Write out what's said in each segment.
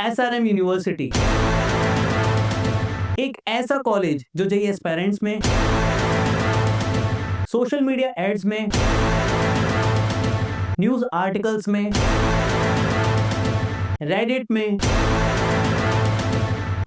SRM university, एक ऐसा college जो जेईई एस्पायरेंट्स में, सोशल मीडिया एड्स में, न्यूज आर्टिकल्स में, रेडिट में,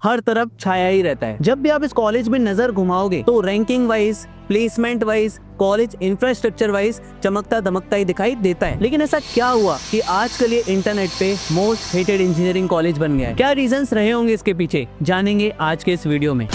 हर तरफ छाया ही रहता है। जब भी आप इस कॉलेज में नजर घुमाओगे तो ranking wise, placement wise, college infrastructure wise चमकता दमकता ही दिखाई देता है। लेकिन ऐसा क्या हुआ कि आजकल ये इंटरनेट पे मोस्ट हेटेड इंजीनियरिंग कॉलेज बन गया है? क्या रीजंस रहे होंगे इसके पीछे, जानेंगे आज के इस वीडियो में।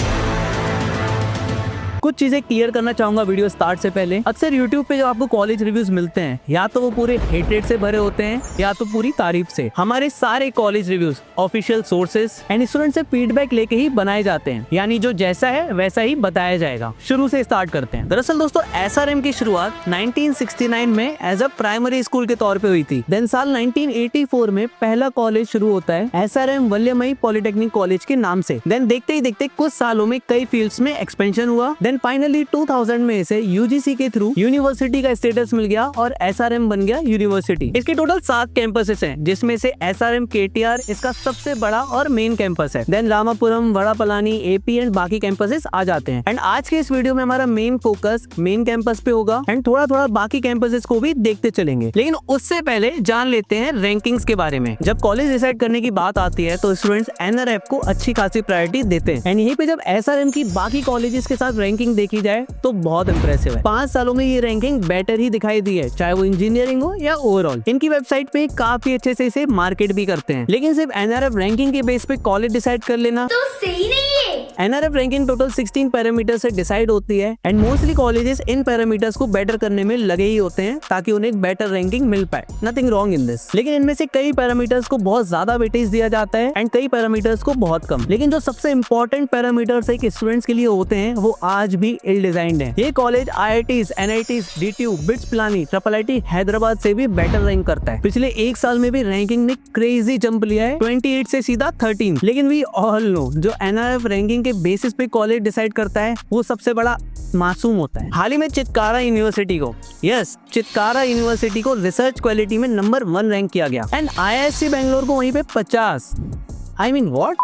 कुछ चीजें क्लियर करना चाहूंगा वीडियो स्टार्ट से पहले। अक्सर YouTube पे जो आपको कॉलेज रिव्यूज मिलते हैं, या तो वो पूरे हेटेड से भरे होते हैं या तो पूरी तारीफ से। हमारे सारे college reviews official sources and student से फीडबैक लेके ही बनाए जाते हैं, यानी जो जैसा है वैसा ही बताया जाएगा। शुरू से स्टार्ट करते हैं। दरअसल दोस्तों, SRM की शुरुआत 1969 में एज अ प्राइमरी स्कूल के तौर पे हुई थी। देन साल 1984 में पहला कॉलेज शुरू होता है SRM वल्लभमई पॉलिटेक्निक कॉलेज के नाम से। देन देखते ही देखते कुछ सालों में कई फील्ड्स में एक्सपेंशन हुआ। देन फाइनली 2000 में इसे UGC के थ्रू यूनिवर्सिटी का स्टेटस मिल गया और SRM बन गया यूनिवर्सिटी। इसके टोटल 7 कैंपसेस हैं, जिसमें से SRM KTR इसका सबसे बड़ा और मेन कैंपस है। देन रामापुरम, वड़ापलानी, AP एंड बाकी कैंपसेस आ जाते हैं। एंड आज के इस वीडियो में हमारा मेन फोकस मेन कैंपस पे होगा एंड थोड़ा थोड़ा बाकी कैंपसेस को भी देखते चलेंगे। लेकिन उससे पहले जान लेते हैं रैंकिंग्स के बारे में। जब कॉलेज डिसाइड करने की बात आती है तो स्टूडेंट्स NRF को अच्छी खासी प्रायोरिटी देते हैं। एंड यहीं पे जब SRM की बाकी कॉलेजेस के साथ रैंकिंग देखी जाए तो बहुत इंप्रेसिव है। 5 सालों में ये रैंकिंग बेटर ही दिखाई दी है, चाहे वो इंजीनियरिंग हो या ओवरऑल। इनकी वेबसाइट पे काफी अच्छे से इसे मार्केट भी करते हैं। लेकिन सिर्फ NRF रैंकिंग के बेस पे कॉलेज डिसाइड कर लेना तो सही नहीं है। NRF रैंकिंग टोटल 16 पैरामीटर से डिसाइड होती है and mostly colleges in parameters को बेटर करने में लगे ही होते हैं ताकि उन्हें एक बेटर रैंकिंग मिल पाए। Nothing wrong in this. लेकिन इनमें से कई पैरामीटर्स को बहुत ज्यादा वेटेज दिया जाता है एंड कई पैरामीटर्स को बहुत कम। लेकिन जो सबसे इंपॉर्टेंट पैरामीटर्स एक स्टूडेंट्स के लिए होते हैं वो आज भी इल डिजाइंड है। ये college IITs, NITs, DTU, bits Pilani, IIIT Hyderabad से भी बेटर रैंक करता है। पिछले 1 साल में भी रैंकिंग ने क्रेजी जंप लिया है, 28 से सीधा 13। लेकिन वी ऑल नो जो NRF रैंकिंग के बेसिस पे कॉलेज डिसाइड करता है वो सबसे बड़ा मासूम होता है। हाल ही में चित्कारा यूनिवर्सिटी को रिसर्च क्वालिटी में नंबर 1 रैंक किया गया एंड IISc बेंगलोर को वहीं पे 50। I mean what?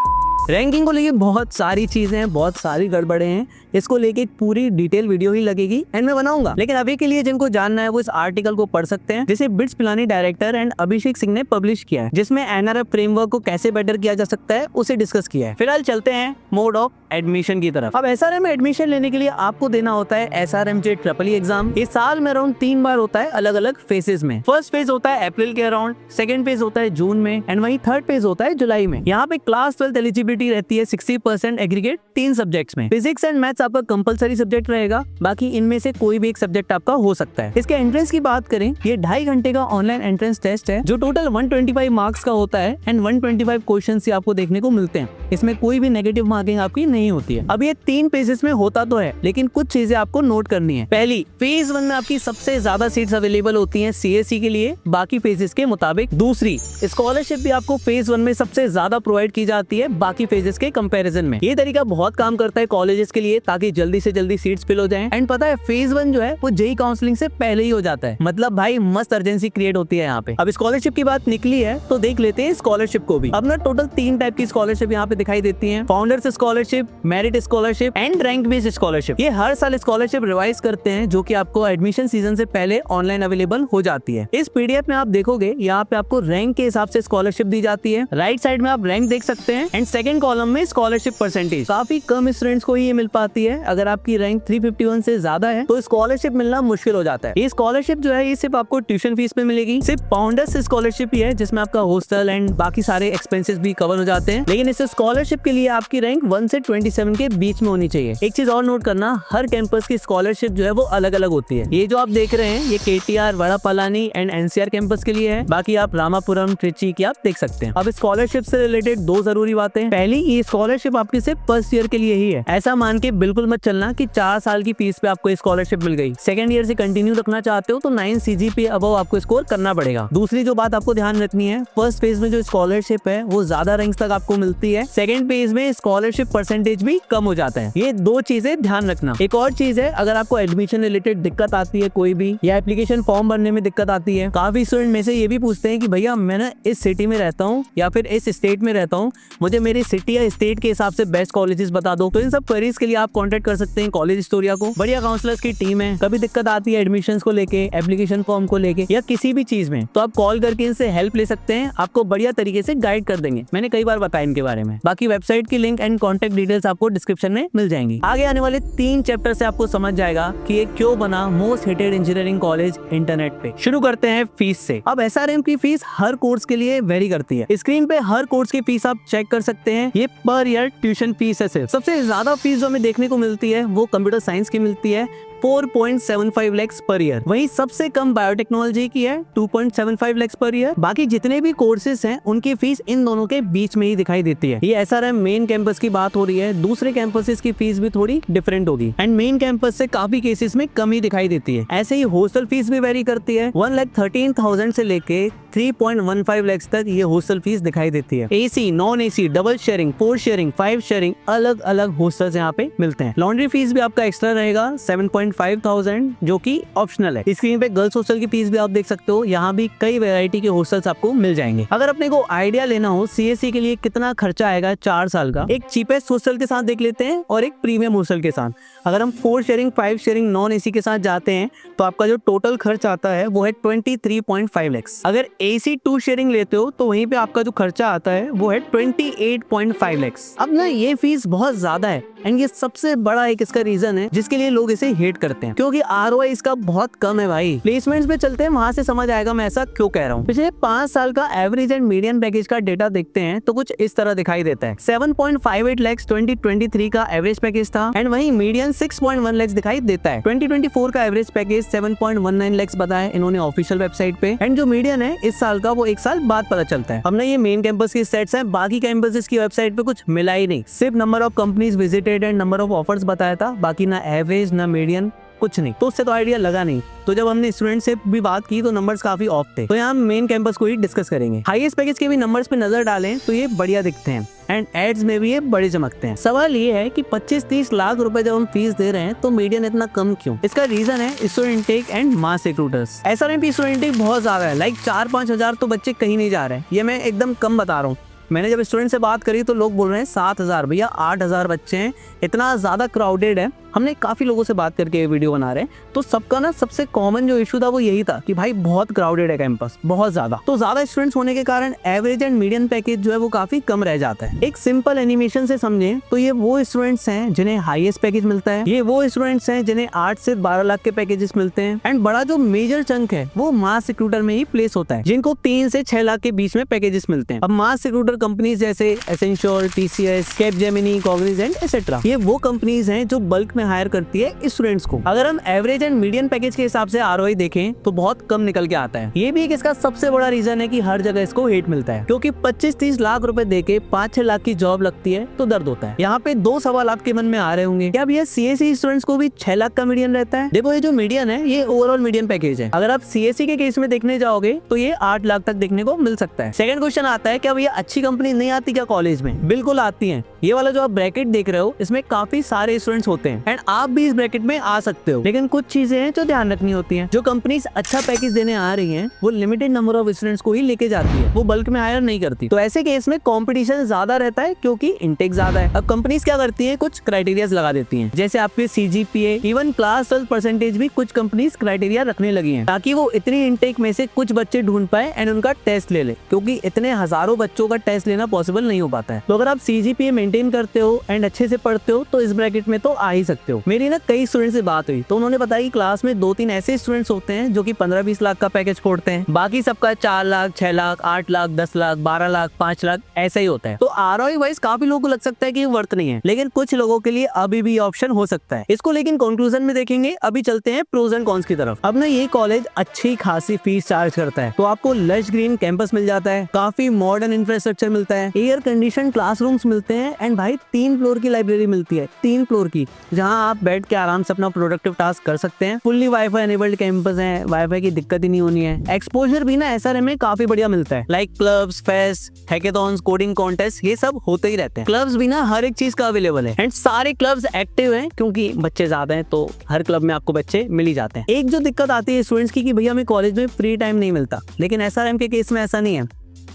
रैंकिंग को लेके बहुत सारी चीजें हैं, बहुत सारी गड़बड़े हैं। इसको लेके एक पूरी डिटेल वीडियो ही लगेगी एंड मैं बनाऊंगा। लेकिन अभी के लिए जिनको जानना है वो इस आर्टिकल को पढ़ सकते हैं, जिसे bits Pilani director and Abhishek Singh ने पब्लिश किया है, जिसमें NRF फ्रेमवर्क को कैसे बेटर किया जा सकता है उसे डिस्कस किया है। फिलहाल चलते हैं मोड ऑफ एडमिशन की तरफ। अब SRM में एडमिशन लेने के लिए आपको देना होता है SRMJ EEE एग्जाम। ये साल में अराउंड 3 बार होता है, अलग अलग फेजेस में। फर्स्ट फेज होता है अप्रैल के अराउंड, सेकंड फेज होता है जून में एंड वहीं थर्ड फेज होता है जुलाई में। यहाँ पे क्लास 12 एलिजिबिलिटी रहती है 60% एग्रीगेट 3 सब्जेक्ट्स में। फिजिक्स एंड मैथ्स आपका कंपलसरी सब्जेक्ट रहेगा, बाकी इनमें से कोई भी एक सब्जेक्ट आपका हो सकता है। इसके एंट्रेंस की बात करें, ये 2.5 घंटे का ऑनलाइन एंट्रेंस टेस्ट है जो टोटल 125 मार्क्स का होता है एंड 125 क्वेश्चन ही आपको देखने को मिलते हैं। इसमें कोई भी नेगेटिव मार्किंग आपकी नहीं होती है। अब ये 3 फेजेस में होता तो है, लेकिन कुछ चीजें आपको नोट करनी है। पहली, फेज 1 में आपकी सबसे ज्यादा सीट्स अवेलेबल होती हैं CSE के लिए बाकी फेजेस के मुताबिक। दूसरी, स्कॉलरशिप भी आपको फेज 1 में सबसे ज्यादा प्रोवाइड की जाती है बाकी फेजेस के कंपैरिजन में। ये तरीका बहुत काम करता है कॉलेजेस के लिए ताकि जल्दी से जल्दी सीट्स फिल हो जाएं। एंड पता है फेज 1 जो है वो जेईई काउंसलिंग से पहले ही हो जाता है। मतलब भाई मस्त अर्जेंसी क्रिएट होती है यहाँ पे। अब स्कॉलरशिप की बात निकली है तो देख लेते हैं स्कॉलरशिप को भी। अब ना टोटल 3 टाइप की स्कॉलरशिप यहाँ पे दिखाई देती है, founders scholarship, merit scholarship and rank based scholarship. ये हर साल स्कॉलरशिप रिवाइज करते हैं जो कि आपको एडमिशन सीजन से पहले ऑनलाइन अवेलेबल हो जाती है। इस PDF में आप देखोगे यहाँ पे आपको रैंक के हिसाब से स्कॉलरशिप दी जाती है। राइट साइड में आप रैंक देख सकते हैं एंड सेकंड कॉलम में स्कॉलरशिप परसेंटेज। काफी कम स्टूडेंट्स को ही ये मिल पाती है। अगर आपकी रैंक 351 से ज्यादा है तो स्कॉलरशिप मिलना मुश्किल हो जाता है। ये स्कॉलरशिप जो है ये सिर्फ आपको ट्यूशन फीस पे मिलेगी। सिर्फ फाउंडर्स स्कॉलरशिप ही है जिसमें आपका हॉस्टल एंड बाकी सारे एक्सपेंसेस भी कवर हो जाते हैं। लेकिन इस स्कॉलरशिप के लिए आपकी रैंक 1 से 27 के बीच में होनी चाहिए। एक चीज और नोट करना, हर कैंपस की स्कॉलरशिप जो है वो अलग अलग होती है। ये जो आप देख रहे हैं ये KTR, वड़ापलानी एंड NCR कैंपस के लिए है। बाकी आप रामापुरम, त्रिची की आप देख सकते हैं। अब स्कॉलरशिप से रिलेटेड 2 जरूरी बातें। पहली ये स्कॉलरशिप आपकी सिर्फ फर्स्ट ईयर के लिए ही है। ऐसा मान के बिल्कुल मत चलना कि 4 साल की फीस पे आपको स्कॉलरशिप मिल गई। सेकंड ईयर से कंटिन्यू रखना चाहते हो तो 9 CGPA अबव आपको स्कोर करना पड़ेगा। दूसरी जो बात आपको ध्यान रखनी है, फर्स्ट फेज में जो स्कॉलरशिप है वो ज्यादा रैंक्स तक आपको मिलती है, सेकंड फेज में स्कॉलरशिप परसेंटेज भी कम हो जाता है। ये 2 चीजें ध्यान रखना। एक और चीज है, अगर आपको एडमिशन रिलेटेड दिक्कत आती है कोई भी, या एप्लीकेशन फॉर्म भरने में दिक्कत आती है, काफी स्टूडेंट में से ये भी पूछते हैं कि भैया मैं ना इस सिटी में रहता हूँ या फिर इस स्टेट में रहता हूँ, मुझे मेरी सिटी या स्टेट के हिसाब से बेस्ट कॉलेजेस बता दो। तो इन सब क्वेरीज के लिए आप कांटेक्ट कर सकते हैं कॉलेज हिस्टोरिया को। बढ़िया काउंसलर्स की टीम है। कभी दिक्कत आती है एडमिशंस को लेके, एप्लीकेशन फॉर्म को लेके या किसी भी चीज में, तो आप कॉल करके इनसे हेल्प ले सकते हैं, आपको बढ़िया तरीके से गाइड कर देंगे। मैंने कई बार बताया इनके बारे में। बाकी वेबसाइट की लिंक एंड कॉन्टेक्ट डिटेल्स आपको डिस्क्रिप्शन में मिल जाएंगी। आगे आने वाले 3 चैप्टर से आपको समझ जाएगा कि ये क्यों बना most hated engineering college internet पे। शुरू करते हैं फीस से। अब SRM की फीस हर कोर्स के लिए वेरी करती है। स्क्रीन पे हर कोर्स की फीस आप चेक कर सकते हैं। ये पर ईयर ट्यूशन फीस है सिर्फ। सबसे ज्यादा फीस जो हमें देखने को मिलती है वो कंप्यूटर साइंस की मिलती है, 4.75 lakhs पर ईयर। वहीं सबसे कम बायोटेक्नोलॉजी की है, 2.75 lakhs पर ईयर। बाकी जितने भी कोर्सेज हैं उनकी फीस इन दोनों के बीच में ही दिखाई देती है। ये SRM मेन कैंपस की बात हो रही है, दूसरे कैंपसेस की फीस भी थोड़ी डिफरेंट होगी एंड मेन कैंपस से काफी केसेस में कम ही दिखाई देती है। ऐसे ही हॉस्टल फीस भी वेरी करती है। 1,13,000 से लेके 3.15 lakhs तक ये हॉस्टल फीस दिखाई देती है। AC, non AC, double sharing, 4 sharing, 5 sharing, अलग अलग हॉस्टल्स यहाँ पे मिलते हैं। लॉन्ड्री फीस भी आपका एक्स्ट्रा रहेगा 7.5,000 जो कि ऑप्शनल है। स्क्रीन पे गर्ल्स हॉस्टल की फीस भी आप देख सकते हो। यहाँ भी कई वैरायटी के हॉस्टल्स आपको मिल जाएंगे। अगर अपने को आइडिया लेना हो CSE के लिए कितना खर्चा आएगा 4 साल का, एक चीपेस्ट हॉस्टल के साथ देख लेते हैं और एक प्रीमियम हॉस्टल के साथ। अगर हम 4 शेयरिंग, 5 शेयरिंग, नॉन AC के साथ जाते हैं तो आपका जो टोटल खर्च आता है वो है 23.5 lakhs। अगर AC 2 शेयरिंग लेते हो तो वहीं पे आपका जो खर्चा आता है वो है 28.5 lakhs। अब ना ये फीस बहुत ज्यादा है एंड ये सबसे बड़ा एक इसका रीजन है जिसके लिए लोग इसे हेट करते हैं, क्योंकि ROI इसका बहुत कम है भाई। प्लेसमेंट्स पे चलते हैं, वहां से समझ आएगा मैं ऐसा क्यों कह रहा हूँ। पिछले 5 साल का एवरेज एंड मीडियन पैकेज का डेटा देखते हैं तो कुछ इस तरह दिखाई देता है। 7.58 lakhs 2023 का एवरेज पैकेज था एंड वहीं मीडियन 6.1 lakhs दिखाई देता है। 2024 का एवरेज पैकेज 7.19 lakhs बताया इन्होंने ऑफिशियल वेबसाइट पे एंड जो मीडियन है इस साल का वो 1 साल बाद पता चलता है। हमने ये मेन कैंपस की सेट्स हैं, बाकी कैंपसेस की वेबसाइट पे कुछ मिला ही नहीं, सिर्फ number of companies visited and number of offers बताया था, बाकी ना एवरेज ना मीडियन कुछ नहीं। तो उससे तो आइडिया लगा नहीं। तो जब हमने स्टूडेंट से भी बात की तो नंबर्स काफी ऑफ थे। तो यहाँ मेन कैंपस को ही डिस्कस करेंगे। हाईएस्ट पैकेज के भी नंबर्स पे नजर डालें तो ये बढ़िया दिखते हैं एंड एड्स में भी ये बड़े चमकते हैं। सवाल ये है कि 25-30 लाख रुपए जब हम फीस दे रहे हैं तो मीडियन इतना कम क्यों? इसका रीजन है student intake and mass recruiters. SRM की स्टूडेंट इंटेक बहुत ज्यादा है, लाइक 4-5 हजार तो बच्चे कहीं नहीं जा रहे हैं। ये मैं एकदम कम बता रहा हूँ। मैंने जब स्टूडेंट से बात करी तो लोग बोल रहे हैं 7,000, भैया 8,000 बच्चे हैं, इतना ज्यादा क्राउडेड है। हमने काफी लोगों से बात करके ये वीडियो बना रहे हैं तो सबका ना सबसे कॉमन जो इशू था वो यही था कि भाई बहुत क्राउडेड है कैंपस, बहुत ज्यादा। तो ज्यादा स्टूडेंट्स होने के कारण एवरेज एंड मीडियन पैकेज जो है वो काफी कम रह जाता है। एक सिंपल एनिमेशन से समझें तो ये वो स्टूडेंट्स हैं जिन्हें हाईएस्ट पैकेज मिलता है, ये वो स्टूडेंट्स हैं जिन्हें 8 से 12 लाख के पैकेजेस मिलते हैं एंड बड़ा जो मेजर चंक है वो मास रिक्रूटर में ही प्लेस होता है, जिनको 3 से 6 लाख के बीच में पैकेजेस मिलते हैं। अब मास रिक्रूटर कंपनीज जैसे essential, TCS, Capgemini, Cognizant etcetera, ये वो कंपनीज हैं जो बल्क में हायर करती है स्टूडेंट्स को। अगर हम एवरेज एंड मीडियन पैकेज के हिसाब से ROI देखें तो बहुत कम निकल के आता है। ये भी एक इसका सबसे बड़ा रीजन है कि हर जगह इसको हेट मिलता है, क्योंकि 25-30 लाख रुपए देके 5-6 लाख की जॉब लगती है तो दर्द होता है। यहाँ पे 2-2.25 लाख के मन में आ रहे होंगे क्या भैया CSE स्टूडेंट्स को भी 6 लाख का मीडियन रहता है? देखो ये जो मीडियन है ये ओवरऑल मीडियन पैकेज है। अगर आप CSE के केस में देखने जाओगे तो ये 8 लाख तक देखने को मिल सकता है। सेकंड क्वेश्चन आता है क्या भैया अच्छी कंपनी नहीं आती क्या कॉलेज में? बिल्कुल आती है। ये वाला जो आप ब्रैकेट देख रहे हो इसमें काफी सारे स्टूडेंट्स होते हैं एंड आप भी इस ब्रैकेट में आ सकते हो, लेकिन कुछ चीजें हैं जो ध्यान रखनी होती हैं। जो कंपनीज अच्छा पैकेज देने आ रही हैं वो लिमिटेड नंबर ऑफ स्टूडेंट्स को ही लेके जाती है, वो बल्क में हायर नहीं करती। तो ऐसे केस में कंपटीशन ज्यादा रहता है क्योंकि इंटेक ज्यादा है। अब कंपनीज क्या करती हैं, कुछ क्राइटेरिया लगा देती हैं, जैसे आपके CGPA, इवन क्लास 12 परसेंटेज भी कुछ कंपनीज क्राइटेरिया रखने लगी हैं ताकि वो इतनी इंटेक में से कुछ बच्चे ढूंढ पाए एंड उनका टेस्ट ले ले, क्योंकि इतने हजारों बच्चों का टेस्ट लेना पॉसिबल नहीं हो पाता है। तो अगर आप CGPA मेंटेन करते हो एंड अच्छे से पढ़ते हो तो इस ब्रैकेट में तो आ ही सकते सकते हो। मेरी ना कई स्टूडेंट से बात हुई तो उन्होंने बताया कि क्लास में 2-3 ऐसे स्टूडेंट्स होते हैं जो कि 15-20 लाख का पैकेज फोड़ते हैं, बाकी सबका 4 लाख, 6 लाख, 8 लाख, 10 लाख, 12 लाख, 5 लाख ऐसा ही होता है। तो ROI वाइज काफी लोगों को लग सकता है कि वर्थ नहीं है, लेकिन कुछ लोगों के लिए अभी भी ऑप्शन हो सकता है इसको। लेकिन कंक्लूजन में देखेंगे, अभी चलते हैं प्रोज एंड कॉन्स की तरफ। अब ना ये कॉलेज अच्छी खासी फीस चार्ज करता है, तो आपको लश ग्रीन कैंपस मिल जाता है, काफी मॉडर्न इंफ्रास्ट्रक्चर मिलता है, एयर कंडीशन क्लासरूम्स मिलते हैं एंड भाई 3 फ्लोर की लाइब्रेरी मिलती है, 3 फ्लोर की, जहां आप बैठ के आराम से अपना प्रोडक्टिव टास्क कर सकते हैं। फुल्ली वाईफाई एनेबल्ड कैंपस है, वाईफाई की दिक्कत ही नहीं होनी है। एक्सपोजर भी ना SRM में काफी बढ़िया मिलता है, like clubs, fest, hackathons, coding contest, ये सब होते ही रहते हैं। क्लब्स भी ना हर एक चीज का अवेलेबल है एंड सारे क्लब्स एक्टिव हैं, क्योंकि बच्चे ज्यादा हैं तो हर क्लब में आपको बच्चे मिल ही जाते हैं। एक जो दिक्कत आती है स्टूडेंट्स की कि भैया हमें कॉलेज में फ्री टाइम नहीं मिलता, लेकिन SRM के केस में ऐसा नहीं है।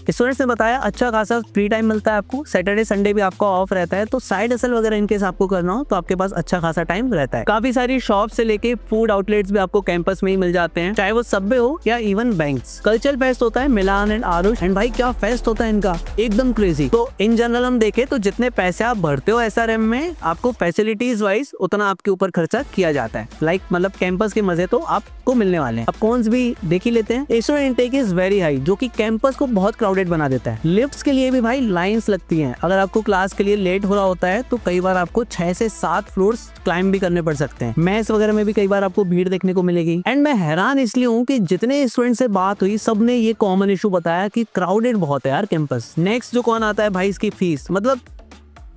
स्टूडेंट्स ने बताया अच्छा खासा फ्री टाइम मिलता है आपको, सैटरडे संडे भी आपका ऑफ रहता है, तो साइड हसल वगैरह इनकेस आपको करना हो तो आपके पास अच्छा खासा टाइम रहता है। काफी सारी शॉप से लेके फूड आउटलेट्स भी आपको कैंपस में ही मिल जाते हैं, चाहे वो सबवे हो या इवन बैंक्स। कल्चरल फेस्ट होता है मिलान एंड आरुष, एंड भाई क्या फेस्ट होता है इनका, एकदम क्रेजी। तो इन जनरल हम देखें तो जितने पैसे आप भरते हो SRM में, आपको फैसिलिटीज वाइज उतना आपके ऊपर खर्चा किया जाता है। लाइक मतलब कैंपस के मजे तो आपको मिलने वाले हैं। अब कॉन्स भी देख ही लेते हैं। Student intake is very high, जो कि कैंपस को बहुत क्राउडेड बना देता है। लिफ्ट्स के लिए भी भाई लाइंस लगती हैं। अगर आपको क्लास के लिए लेट हो रहा होता है तो कई बार आपको 6 से 7 फ्लोर्स क्लाइंब भी करने पड़ सकते हैं। मैथ्स वगैरह में भी कई बार आपको भीड़ देखने को मिलेगी। एंड मैं हैरान इसलिए हूँ कि जितने स्टूडेंट से बात हुई सबने ये कॉमन इशू बताया कि क्राउडेड बहुत है यार कैंपस। नेक्स्ट जो कौन आता है भाई, इसकी फीस। मतलब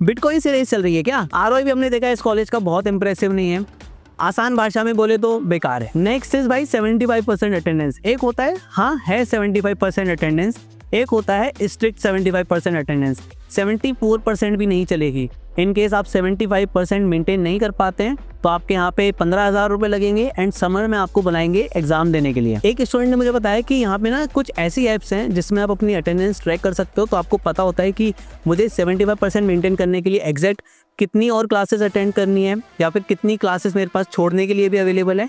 बिटकॉइन से रेस चल रही है क्या? ROI भी हमने देखा इस कॉलेज का बहुत इंप्रेसिव नहीं है, आसान भाषा में बोले तो बेकार है। नेक्स्ट इज भाई 75% अटेंडेंस। एक होता है हाँ है 75% अटेंडेंस, एक होता है स्ट्रिक्ट 75% अटेंडेंस। 74% भी नहीं चलेगी। इन केस आप 75% मेंटेन नहीं कर पाते हैं तो आपके यहाँ पे 15,000 रुपए लगेंगे एंड समर में आपको बुलाएंगे एग्जाम देने के लिए। एक स्टूडेंट ने मुझे बताया कि यहाँ पे ना कुछ ऐसी एप्स हैं जिसमें आप अपनी अटेंडेंस ट्रैक कर सकते हो, तो आपको पता होता है कि मुझे 75% मेंटेन करने के लिए एग्जैक्ट कितनी और क्लासेस अटेंड करनी है या फिर कितनी क्लासेस मेरे पास छोड़ने के लिए भी अवेलेबल है।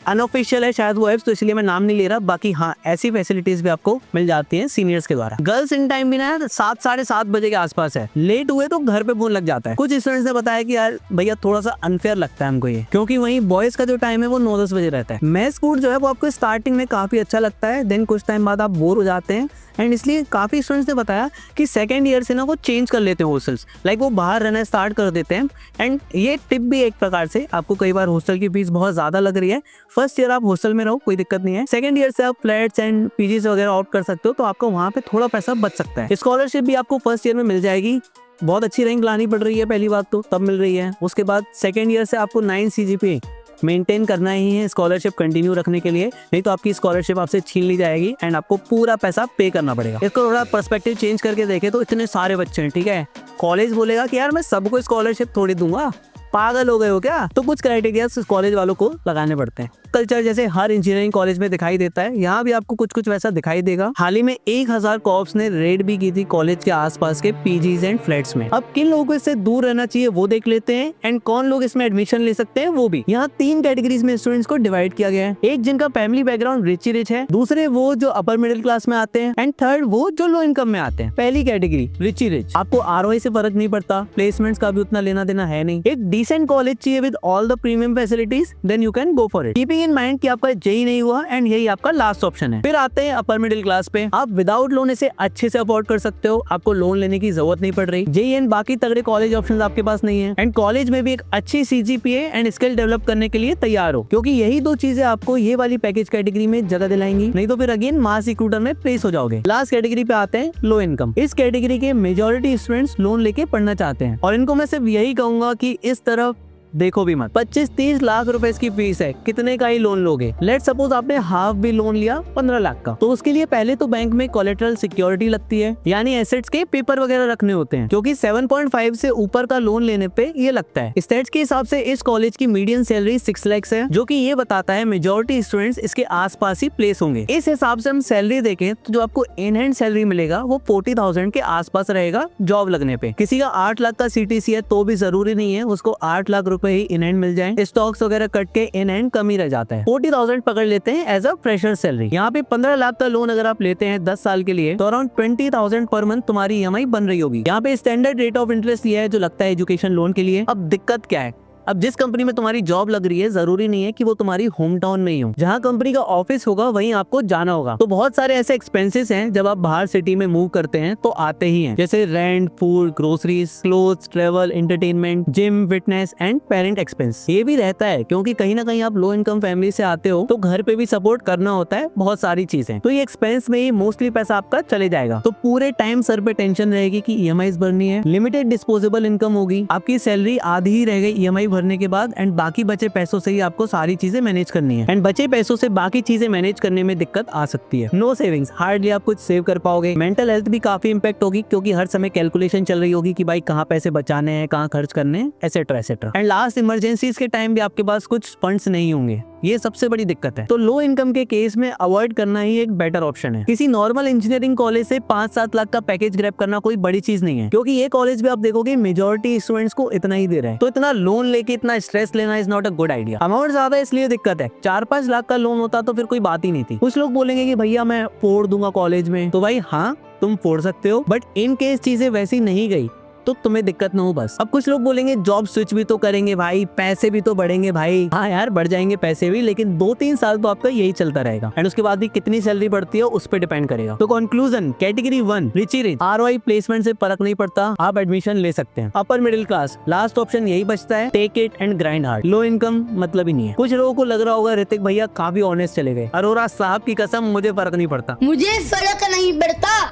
अनऑफिशियल है शायद वो एप्स, तो इसलिए मैं नाम नहीं ले रहा। बाकी हाँ ऐसी फैसिलिटीज भी आपको मिल जाती हैं सीनियर्स के द्वारा। गर्ल्स इन टाइम भी ना 7 साढ़े 7 बजे के आसपास है, लेट हुए तो घर पे फोन लग जाता है। कुछ स्टूडेंट्स ने बताया कि यार भैया थोड़ा सा अनफेयर लगता है हमको ये, क्योंकि वहीं बॉयज का जो टाइम है वो 9-10 बजे रहता है। मेस फूड जो है वो आपको स्टार्टिंग में काफी अच्छा लगता है, देन कुछ टाइम बाद आप बोर हो जाते हैं एंड इसलिए काफी स्टूडेंट्स ने बताया कि सेकंड ईयर से ना वो चेंज कर लेते हैं हॉस्टल्स, लाइक वो बाहर रहना स्टार्ट कर देते हैं। एंड ये टिप भी एक प्रकार से, आपको कई बार हॉस्टल की फीस बहुत ज्यादा लग रही है, फर्स्ट ईयर आप हॉस्टल में रहो कोई दिक्कत नहीं है, सेकंड ईयर से आप फ्लैट्स एंड पीजीज वगैरह ऑप्ट कर सकते हो, तो आपको वहाँ पे थोड़ा पैसा बच सकता है। स्कॉलरशिप भी आपको फर्स्ट ईयर में मिल जाएगी, बहुत अच्छी रैंक लानी पड़ रही है पहली बात तो तब मिल रही है। उसके बाद सेकंड ईयर से आपको 9 CGPA मेंटेन करना ही है स्कॉलरशिप कंटिन्यू रखने के लिए, नहीं तो आपकी स्कॉलरशिप आपसे छीन ली जाएगी एंड आपको पूरा पैसा पे करना पड़ेगा। इसको थोड़ा पर्सपेक्टिव चेंज करके देखें तो इतने सारे बच्चे हैं, ठीक है, कॉलेज बोलेगा कि यार मैं सबको स्कॉलरशिप थोड़ी दूंगा, पागल हो गए हो क्या? तो कुछ क्राइटेरिया कॉलेज वालों को लगाने पड़ते हैं। कल्चर जैसे हर इंजीनियरिंग कॉलेज में दिखाई देता है, यहाँ भी आपको कुछ कुछ वैसा दिखाई देगा। हाल ही में 1000 कॉप्स ने रेड भी की थी कॉलेज के आसपास के पीजीज एंड फ्लैट्स में। अब किन लोगों को इससे दूर रहना चाहिए वो देख लेते हैं एंड कौन लोग इसमें एडमिशन ले सकते हैं वो भी। यहाँ 3 कैटेगरीज में स्टूडेंट्स को डिवाइड किया गया है। एक जिनका फैमिली बैकग्राउंड रिच है, दूसरे वो जो अपर मिडिल क्लास में आते हैं एंड थर्ड वो जो लो इनकम में आते हैं। पहली कैटेगरी रिच। आपको ROI से फर्क नहीं पड़ता, प्लेसमेंट्स का भी उतना लेना देना है नहीं, एक डिसेंट कॉलेज चाहिए with all the premium facilities, then you can go for it, keeping in mind कि आपका जेई नहीं हुआ एंड यही आपका लास्ट ऑप्शन है। फिर आते हैं अपर मिडिल क्लास पे, आप विदाउट लोन इसे अच्छे से अफोर्ड कर सकते हो, आपको लोन लेने की जरूरत नहीं पड़ रही। जेई एंड बाकी तगड़े कॉलेज ऑप्शंस आपके पास नहीं है एंड कॉलेज में भी एक अच्छी CGPA एंड स्किल डेवलप करने के लिए तैयार हो, क्योंकि यही 2 चीजें आपको ये वाली पैकेज कैटेगरी में जगह दिलाएंगी, नहीं तो फिर अगेन मास रिक्रूटर में प्लेस हो जाओगे। लास्ट कैटेगरी पे आते हैं लो इनकम। इस कैटेगरी के मेजोरिटी स्टूडेंट्स लोन लेके पढ़ना चाहते हैं और इनको मैं सिर्फ यही कहूंगा कि इस तरफ देखो भी मत। 25-30 लाख रुपए इसकी फीस है, कितने का ही लोन लोगे? लेट सपोज आपने हाफ भी लोन लिया 15 लाख का, तो उसके लिए पहले तो बैंक में कोलेटरल सिक्योरिटी लगती है, यानी एसेट्स के पेपर वगैरह रखने होते हैं, क्योंकि 7.5 से ऊपर का लोन लेने पे ये लगता है। स्टेट्स के हिसाब से इस कॉलेज की मीडियन सैलरी 6 लाख है, जो कि ये बताता है मेजोरिटी स्टूडेंट्स इसके आसपास ही प्लेस होंगे। इस हिसाब से हम सैलरी देखें तो जो आपको इन हैंड सैलरी मिलेगा वो 40,000 के आसपास रहेगा जॉब लगने पे। किसी का 8 लाख का CTC है तो भी जरूरी नहीं है उसको 8 लाख रुपए ही इन हैंड मिल जाए, स्टॉक्स वगैरह कट के इन हैंड कम ही रह जाता है। 40,000 पकड़ लेते हैं एज अ फ्रेशर सैलरी। यहाँ पे 15 लाख का लोन अगर आप लेते हैं 10 साल के लिए तो अराउंड 20,000 पर मंथ तुम्हारी EMI बन रही होगी। यहाँ पे स्टैंडर्ड रेट ऑफ इंटरेस्ट ये है जो लगता है एजुकेशन लोन के लिए। अब दिक्कत क्या है, अब जिस कंपनी में तुम्हारी जॉब लग रही है जरूरी नहीं है कि वो तुम्हारी होम टाउन में ही हो, जहाँ कंपनी का ऑफिस होगा वहीं आपको जाना होगा। तो बहुत सारे ऐसे एक्सपेंसेस हैं जब आप बाहर सिटी में मूव करते हैं तो आते ही हैं, जैसे rent, food, groceries, clothes, travel, entertainment, gym, fitness and parent expense. ये भी रहता है क्योंकि कहीं ना कहीं आप लो इनकम फैमिली से आते हो तो घर पे भी सपोर्ट करना होता है बहुत सारी चीजें, तो ये एक्सपेंस में ही मोस्टली पैसा आपका चले जाएगा। तो पूरे टाइम सर पे टेंशन रहेगी कि ईएमआईज भरनी है, लिमिटेड डिस्पोजेबल इनकम होगी, आपकी सैलरी आधी ही रह गई ईएमआई भरने के बाद, एंड बाकी बचे पैसों से ही आपको सारी चीजें मैनेज करनी है, एंड बचे पैसों से बाकी चीजें मैनेज करने में दिक्कत आ सकती है। नो सेविंग्स, हार्डली आप कुछ सेव कर पाओगे। मेंटल हेल्थ भी काफी इंपैक्ट होगी क्योंकि हर समय कैलकुलेशन चल रही होगी कि भाई कहाँ पैसे बचाने हैं, कहाँ खर्च करने हैं, etcetera etcetera. And last emergencies के टाइम भी आपके पास कुछ फंड्स नहीं होंगे, ये सबसे बड़ी दिक्कत है। तो लो इनकम के केस में अवॉइड करना ही एक बेटर ऑप्शन है। किसी नॉर्मल इंजीनियरिंग कॉलेज से 5-7 लाख का पैकेज ग्रैब करना कोई बड़ी चीज नहीं है, क्योंकि ये कॉलेज भी आप देखोगे मेजॉरिटी स्टूडेंट्स को इतना ही दे रहे हैं। तो इतना लोन लेके इतना स्ट्रेस लेना is not a good idea. Amount ज्यादा इसलिए दिक्कत है, 4-5 लाख का लोन होता तो फिर कोई बात ही नहीं थी। कुछ लोग बोलेंगे कि भैया मैं फोड़ दूंगा कॉलेज में, तो भाई हाँ तुम फोड़ सकते हो, बट इन केस चीजें वैसी नहीं गई तो तुम्हें दिक्कत ना हो बस। अब कुछ लोग बोलेंगे जॉब स्विच भी तो करेंगे भाई, पैसे भी तो बढ़ेंगे भाई। हाँ यार बढ़ जाएंगे पैसे भी, लेकिन 2-3 साल तो आपका यही चलता रहेगा, एंड उसके बाद भी कितनी सैलरी बढ़ती है उस पर डिपेंड करेगा। तो conclusion, category 1 richie rich, ROI placement से फर्क नहीं पड़ता, आप एडमिशन ले सकते हैं। Upper middle class, last option यही बचता है, take it and grind hard. Low income मतलब ही नहीं है। कुछ लोगों को लग रहा होगा ऋतिक भैया काफी ऑनेस्ट चले गए, अरोरा साहब की कसम मुझे फर्क नहीं पड़ता, मुझे फर्क नहीं पड़ता।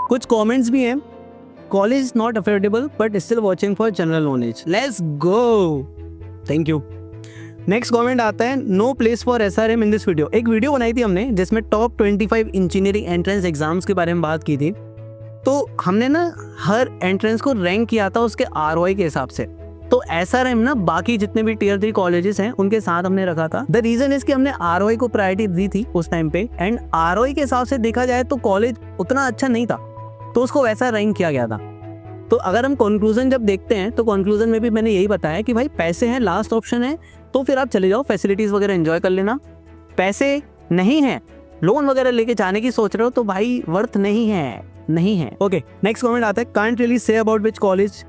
कुछ कमेंट्स भी हैं, college is not affordable but still watching for general knowledge. Let's go, thank you. Next comment आता है, no place for SRM in this video. एक वीडियो बनाई थी हमने जिसमें टॉप 25 इंजीनियरिंग एंट्रेंस एग्जाम्स के बारे में बात की थी। तो हमने ना हर एंट्रेंस को रैंक किया था उसके आरओआई के हिसाब से। तो एसआरएम ना बाकी जितने भी टियर 3 कॉलेजेस हैं उनके साथ हमने रखा था। द रीजन इज कि हमने आरओआई को प्रायोरिटी दी थी उस टाइम पे, एंड आरओआई के हिसाब से देखा जाए तो कॉलेज उतना अच्छा नहीं था, तो उसको वैसा रैंक किया गया था। तो अगर हम कंक्लूजन जब देखते हैं तो कंक्लूजन में भी मैंने यही बताया कि भाई पैसे हैं, लास्ट ऑप्शन है, तो फिर आप चले जाओ, फैसिलिटीज वगैरह एंजॉय कर लेना। पैसे नहीं है, लोन वगैरह लेके जाने की सोच रहे हो तो भाई वर्थ नहीं है। ओके, नेक्स्ट कमेंट आता है, can't really say about which college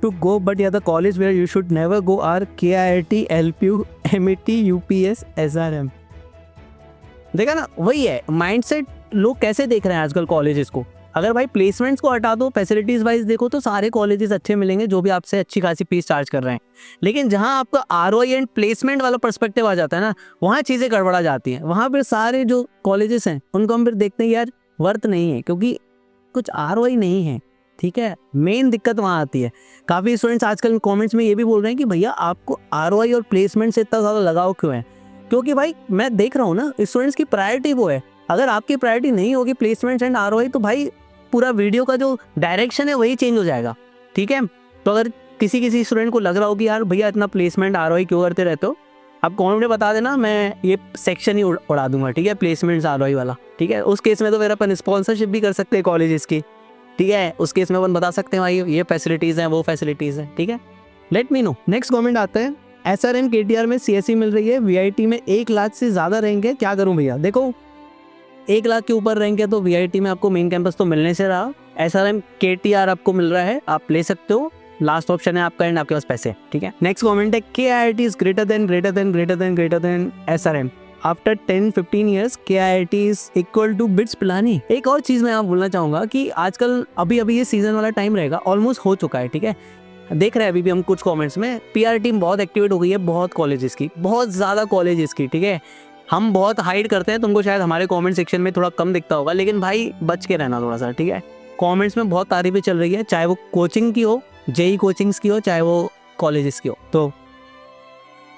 to go but yeah the college where you should never go are KIIT, LPU, MET, UPS, SRM। देखा ना, वही है माइंडसेट, लोग कैसे देख रहे हैं आजकल कॉलेजेस को। अगर भाई प्लेसमेंट्स को हटा दो, फैसिलिटीज वाइज देखो तो सारे कॉलेजेस अच्छे मिलेंगे जो भी आपसे अच्छी खासी फीस चार्ज कर रहे हैं, लेकिन जहां आपका आरओआई एंड प्लेसमेंट वाला पर्सपेक्टिव आ जाता है ना, वहां चीजें गड़बड़ा जाती हैं। वहां पर सारे जो कॉलेजेस हैं उनको हम फिर देखते हैं यार वर्थ नहीं है, क्योंकि कुछ आरओआई नहीं है। ठीक है, मेन दिक्कत वहां आती है। काफी स्टूडेंट्स आजकल कमेंट्स में ये भी बोल रहे हैं कि भैया आपको आरओआई और प्लेसमेंट से इतना ज्यादा लगाव क्यों है, क्योंकि भाई मैं देख रहा हूँ ना स्टूडेंट्स की प्रायोरिटी वो है। अगर आपकी प्रायोरिटी नहीं होगी प्लेसमेंट एंड आरओआई तो भाई पूरा वीडियो का जो डायरेक्शन है वही चेंज हो जाएगा। ठीक है, तो अगर किसी स्टूडेंट को लग रहा हो कि यार भैया इतना प्लेसमेंट आरओआई क्यों करते रहते हो, आप कमेंट में बता देना, मैं ये सेक्शन ही उड़ा दूंगा। ठीक है, प्लेसमेंट आरओआई वाला। ठीक है, उस केस में तो फिर अपन स्पॉन्सरशिप भी कर सकते हैं कॉलेजेस की। ठीक है, उस केस में अपन बता सकते हैं भाई ये फैसिलिटीज हैं, वो फैसिलिटीज हैं। ठीक है, let me know. Next comment आता है, SRM KTR में CSE मिल रही है, VIT में 1 लाख से ज्यादा रैंक है, क्या करूं भैया। देखो 1 लाख के ऊपर रैंक है तो VIT में आपको मेन कैंपस तो मिलने से रहा, SRM KTR आपको मिल रहा है, आप ले सकते हो, लास्ट ऑप्शन है आपका, एंड आपके पास पैसे। ठीक है, नेक्स्ट कमेंट है, KIIT is greater than SRM after 10-15 years KIIT is equal to BITS Pilani. एक और चीज मैं आप बोलना चाहूंगा कि आजकल अभी ये सीजन वाला टाइम रहेगा, ऑलमोस्ट हो चुका है। ठीक है, देख रहे हैं अभी भी हम कुछ कमेंट्स में, PR टीम बहुत एक्टिवेट हो गई है, बहुत कॉलेजेस की, बहुत ज्यादा कॉलेजेस की। ठीक है, हम बहुत हाइड करते हैं, तुमको शायद हमारे कमेंट सेक्शन में थोड़ा कम दिखता होगा, लेकिन भाई बच के रहना थोड़ा सा। ठीक है, कमेंट्स में बहुत तारीफें चल रही है, चाहे वो कोचिंग की हो, JEE कोचिंग्स की हो, चाहे वो कॉलेजेस की हो, तो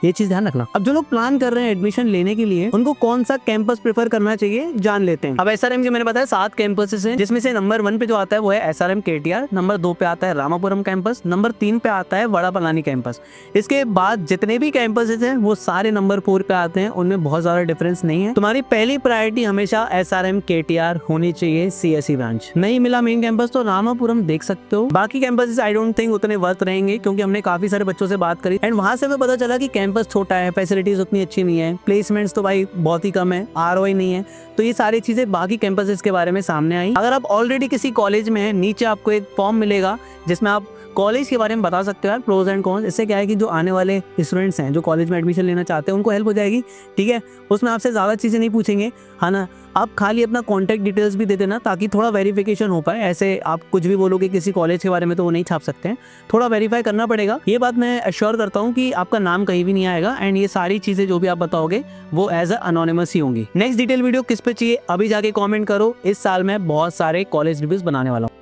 ये चीज ध्यान रखना। अब जो लोग प्लान कर रहे हैं एडमिशन लेने के लिए, उनको कौन सा कैंपस प्रेफर करना चाहिए जान लेते हैं। अब SRM के मैंने बताया 7 कैंपसेस हैं, जिसमें से नंबर 1 पे जो आता है वो है SRM KTR, नंबर 2 पे आता है रामापुरम कैंपस, नंबर 3 पे आता है वड़ा पलानी कैंपस। इसके बाद जितने भी कैंपसेस हैं वो सारे नंबर 4 पे आते हैं, उनमें बहुत ज्यादा डिफरेंस नहीं है। तुम्हारी पहली प्रायोरिटी हमेशा SRM KTR होनी चाहिए, CSE ब्रांच। नहीं मिला मेन कैंपस तो रामापुरम देख सकते हो। बाकी कैंपसेस आई डोंट थिंक उतने वर्थ रहेंगे, क्योंकि हमने काफी सारे बच्चों से बात करी एंड वहां से हमें पता चला कि कैंपस छोटा है, फैसिलिटीज उतनी अच्छी नहीं है, प्लेसमेंट्स तो भाई बहुत ही कम है, आरओआई नहीं है, तो तो ये सारी चीजें बाकी कैंपसेस के बारे में सामने आई। अगर आप ऑलरेडी किसी कॉलेज में हैं, नीचे आपको एक फॉर्म मिलेगा जिसमें आप कॉलेज के बारे में बता सकते हो यार, प्रोज एंड कॉन्स। इससे क्या है कि जो आने वाले स्टूडेंट्स हैं जो कॉलेज में एडमिशन लेना चाहते हैं उनको हेल्प हो जाएगी, ठीक है। उसमें आपसे ज़्यादा चीज़ें नहीं पूछेंगे, है ना। आप खाली अपना कॉन्टैक्ट डिटेल्स भी दे देना ताकि थोड़ा वेरिफिकेशन हो पाए। ऐसे आप कुछ भी बोलोगे किसी कॉलेज के बारे में तो वो नहीं छाप सकते हैं, थोड़ा वेरीफाई करना पड़ेगा। ये बात मैं एश्योर करता हूँ कि आपका नाम कहीं भी नहीं आएगा एंड ये सारी चीज़ें जो भी आप बताओगे वो एज अ अनोनिमस ही होंगी। नेक्स्ट डिटेल वीडियो किस पे चाहिए अभी जाके कॉमेंट करो। इस साल मैं बहुत सारे कॉलेज रिव्यूज बनाने वाला हूँ।